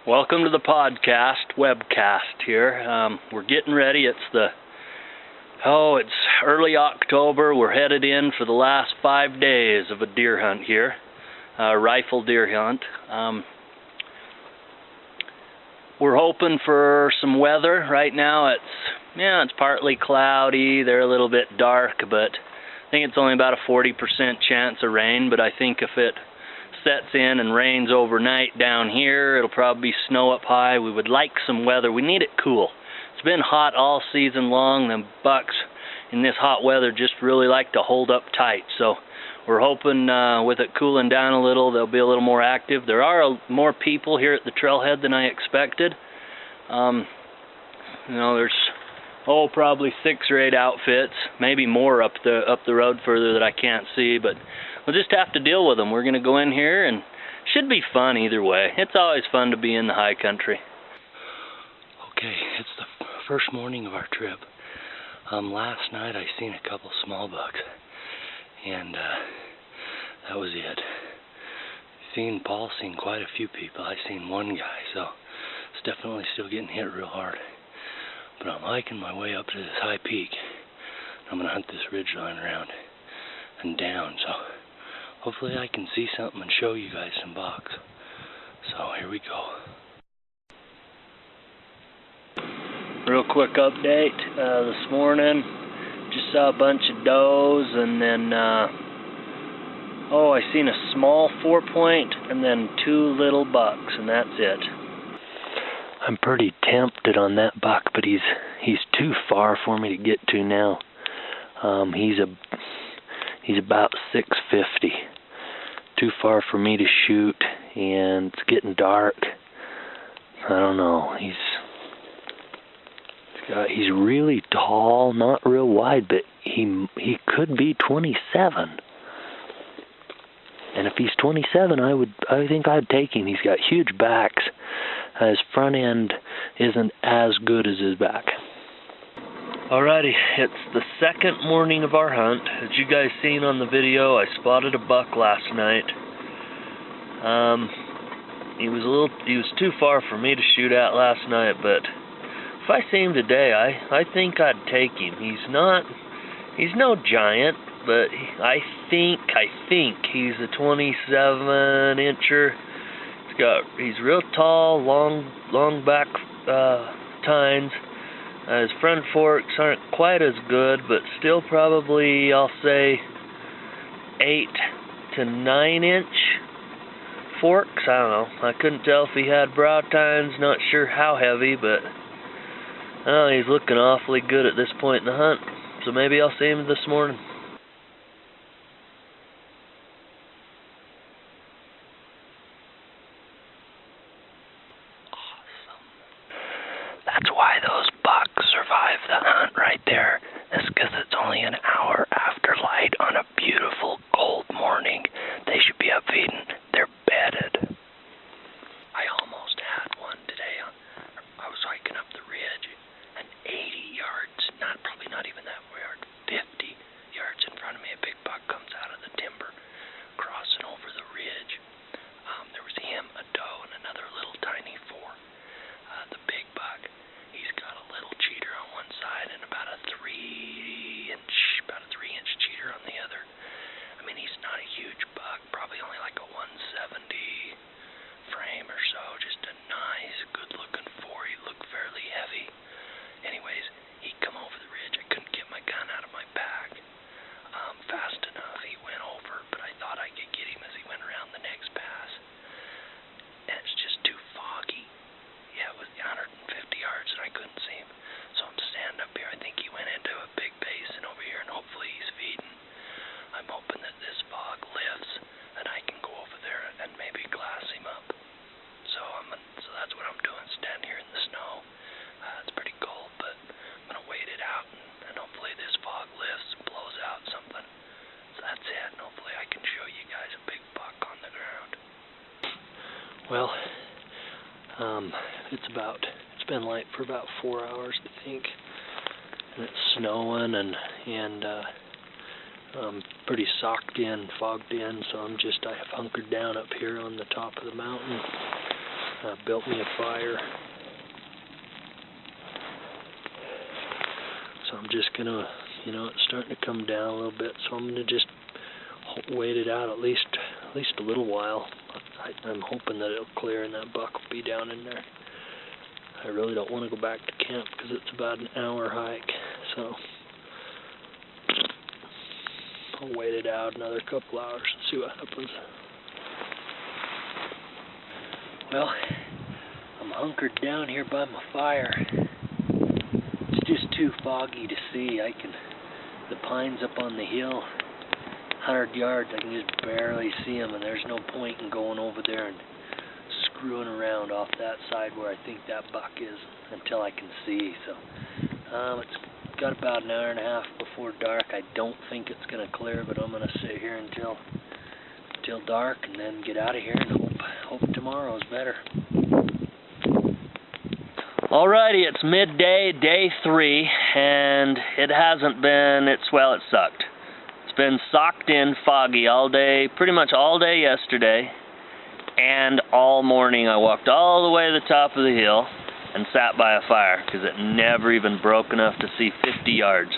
Welcome to the podcast, Webcast here. We're getting ready. It's early October. We're headed in for the last 5 days of a deer hunt here, rifle deer hunt. We're hoping for some weather. Right now it's partly cloudy. They're a little bit dark, but I think it's only about a 40% chance of rain, but I think if it sets in and rains overnight down here, it'll probably snow up high. We would like some weather. We need it cool. It's been hot all season long. The bucks in this hot weather just really like to hold up tight. So we're hoping with it cooling down a little, they'll be a little more active. There are more people here at the trailhead than I expected. There's probably 6 or 8 outfits, maybe more up the road further that I can't see, but we'll just have to deal with them. We're going to go in here, and it should be fun either way. It's always fun to be in the high country. Okay, it's the first morning of our trip. Last night I seen a couple small bucks, and that was it. Paul's seen quite a few people. I seen one guy, so it's definitely still getting hit real hard. But I'm hiking my way up to this high peak. I'm going to hunt this ridge line around and down, so hopefully I can see something and show you guys some bucks. So here we go. Real quick update. This morning, just saw a bunch of does, and then I seen a small 4-point and then 2 little bucks, and that's it. I'm pretty tempted on that buck, but he's too far for me to get to now. He's about 650. Too far for me to shoot, and it's getting dark. I don't know. He's really tall, not real wide, but he could be 27. And if he's 27, I think I'd take him. He's got huge backs. His front end isn't as good as his back. Alrighty, it's the second morning of our hunt. As you guys seen on the video, I spotted a buck last night. He was too far for me to shoot at last night, but if I see him today, I think I'd take him. He's no giant, but I think he's a 27-incher. He's real tall, long back tines. His front forks aren't quite as good, but still probably, I'll say, 8 to 9-inch forks. I don't know. I couldn't tell if he had brow tines. Not sure how heavy, but he's looking awfully good at this point in the hunt. So maybe I'll see him this morning. That's why those bucks survive the hunt right there. It's because it's only an hour after light on a beautiful cold morning. They should be up feeding. They're bedded. I almost had one today. I was hiking up the ridge, and 80 yards, probably not even that yard, 50 yards in front of me, a big buck comes out of the timber, crossing over the ridge. There was him, a doe, and another little tiny 4. The big buck, he's got a little cheater on one side and about a 3-inch cheater on the other. I mean, he's not a huge buck, probably only like a 170 frame or so, just a nice, good-looking 4. He looked fairly heavy. Anyways, he come over the ridge. I couldn't get my gun out of my bag fast enough. He went over, but I thought I could get him as he went around the next pass. And it's just too foggy. Yeah, it was 150 yards and I couldn't see him. So I'm standing up here. I think he went into a big basin over here, and hopefully he's feeding. I'm hoping that this fog lifts and I can go over there and maybe glass him up. So that's what I'm doing, standing here in the snow. It's pretty cold, but I'm going to wait it out, and hopefully this fog lifts and blows out something. So that's it, and hopefully I can show you guys a big buck on the ground. Well, it's been light for about 4 hours, I think, and it's snowing, and I'm pretty socked in, fogged in, so I have hunkered down up here on the top of the mountain, built me a fire. So I'm just gonna, it's starting to come down a little bit, so I'm gonna just wait it out at least a little while. I'm hoping that it'll clear and that buck will be down in there. I really don't want to go back to camp because it's about an hour hike, so I'll wait it out another couple hours and see what happens. Well, I'm hunkered down here by my fire. It's just too foggy to see. The pines up on the hill, 100 yards, I can just barely see them, and there's no point in going over there and screwing around off that side where I think that buck is until I can see. So it's got about an hour and a half before dark. I don't think it's going to clear, but I'm going to sit here until dark and then get out of here and hope tomorrow's better. Alrighty, it's midday, day 3, and it hasn't been, it sucked. It's been socked in foggy all day, pretty much all day yesterday, and all morning. I walked all the way to the top of the hill and sat by a fire because it never even broke enough to see 50 yards.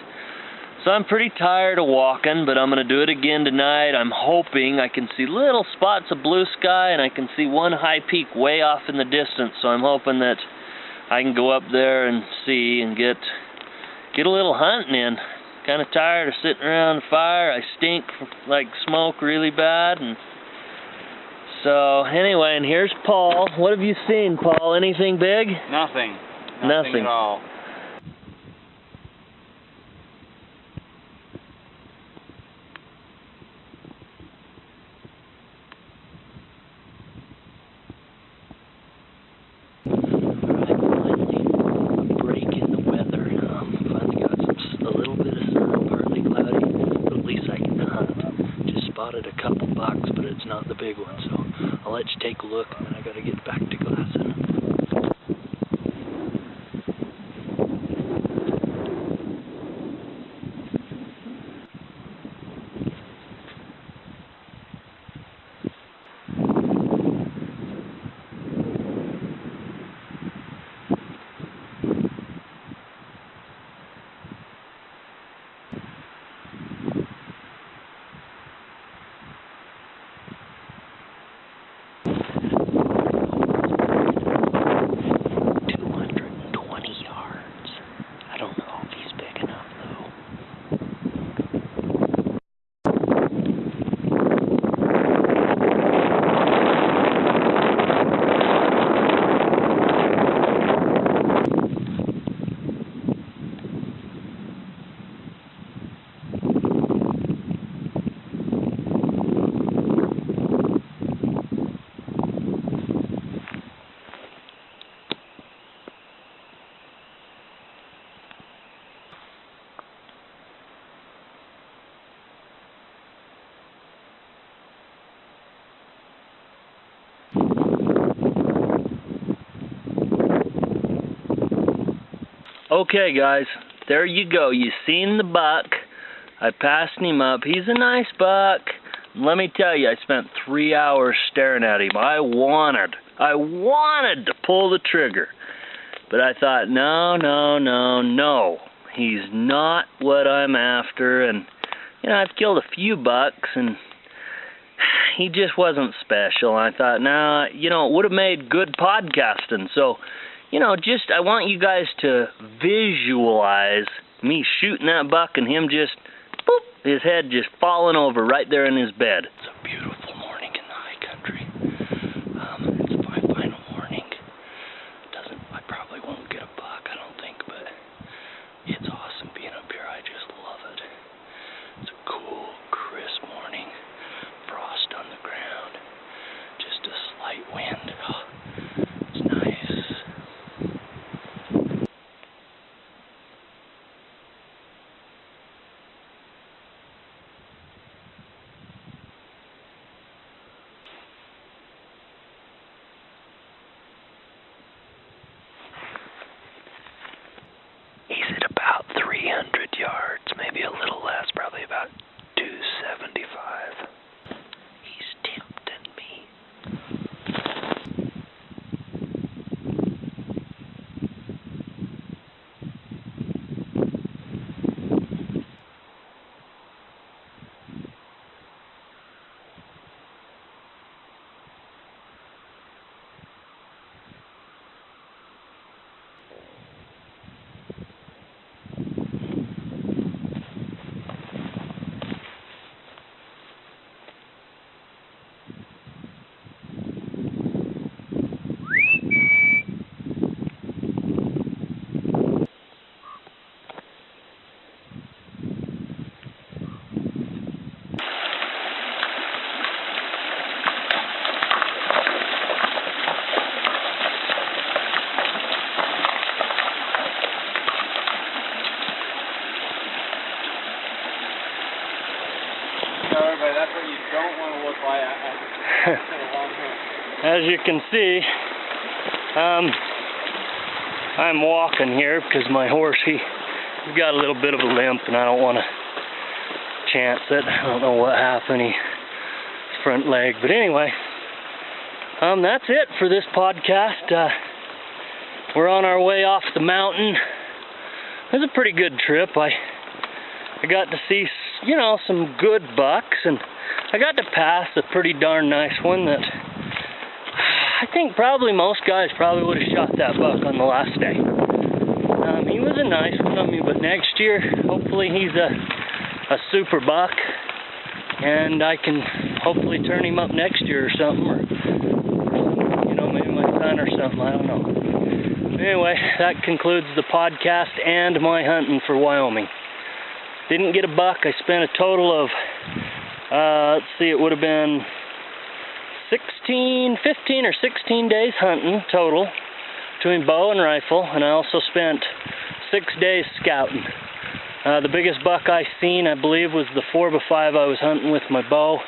So I'm pretty tired of walking, but I'm going to do it again tonight. I'm hoping I can see little spots of blue sky, and I can see one high peak way off in the distance, so I'm hoping that I can go up there and see and get a little hunting in. Kind of tired of sitting around the fire. I stink like smoke really bad, and so anyway, and here's Paul. What have you seen, Paul? Anything big? Nothing. Nothing at all. Spotted a couple bucks, but it's not the big one, so I'll let you take a look, and then I gotta get back to glassing. Okay, guys, there you go. You seen the buck. I passed him up. He's a nice buck. Let me tell you, I spent 3 hours staring at him. I wanted to pull the trigger. But I thought, no. He's not what I'm after. And, I've killed a few bucks, and he just wasn't special. And I thought, it would have made good podcasting. So, I want you guys to visualize me shooting that buck and him just, boop, his head just falling over right there in his bed. It's a beautiful morning in the high country. It's my final morning. I probably won't get a buck, I don't think, but it's awesome being up here. I just love it. It's a cool, crisp morning. Frost on the ground. Just a slight wind. Oh, it's nice. as you can see, I'm walking here because my horse, he's got a little bit of a limp and I don't want to chance it. I don't know what happened, his front leg. But anyway, that's it for this podcast. We're on our way off the mountain. It was a pretty good trip. I got to see, you know, some good bucks, and I got to pass a pretty darn nice one that I think probably most guys probably would have shot that buck on the last day. He was a nice one, I mean, but next year, hopefully he's a super buck, and I can hopefully turn him up next year or something, or you know, maybe my son or something, I don't know. Anyway, that concludes the podcast and my hunting for Wyoming. Didn't get a buck. I spent a total of, let's see, it would have been 15 or 16 days hunting total between bow and rifle, and I also spent 6 days scouting. The biggest buck I seen, I believe, was the 4x5 I was hunting with my bow.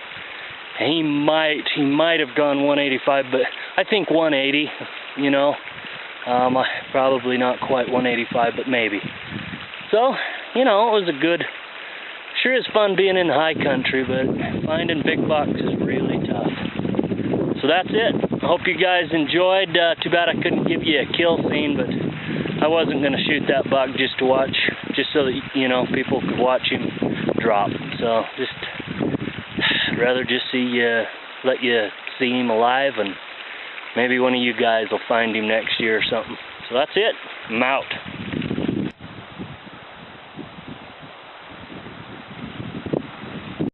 He might have gone 185, but I think 180, you know. Probably not quite 185, but maybe. So, you know, it was a good, sure is fun being in the high country, but finding big bucks is really tough. So that's it. I hope you guys enjoyed. Too bad I couldn't give you a kill scene, but I wasn't going to shoot that buck just to watch, just so that, you know, people could watch him drop. So just, I'd rather just let you see him alive, and maybe one of you guys will find him next year or something. So that's it. I'm out.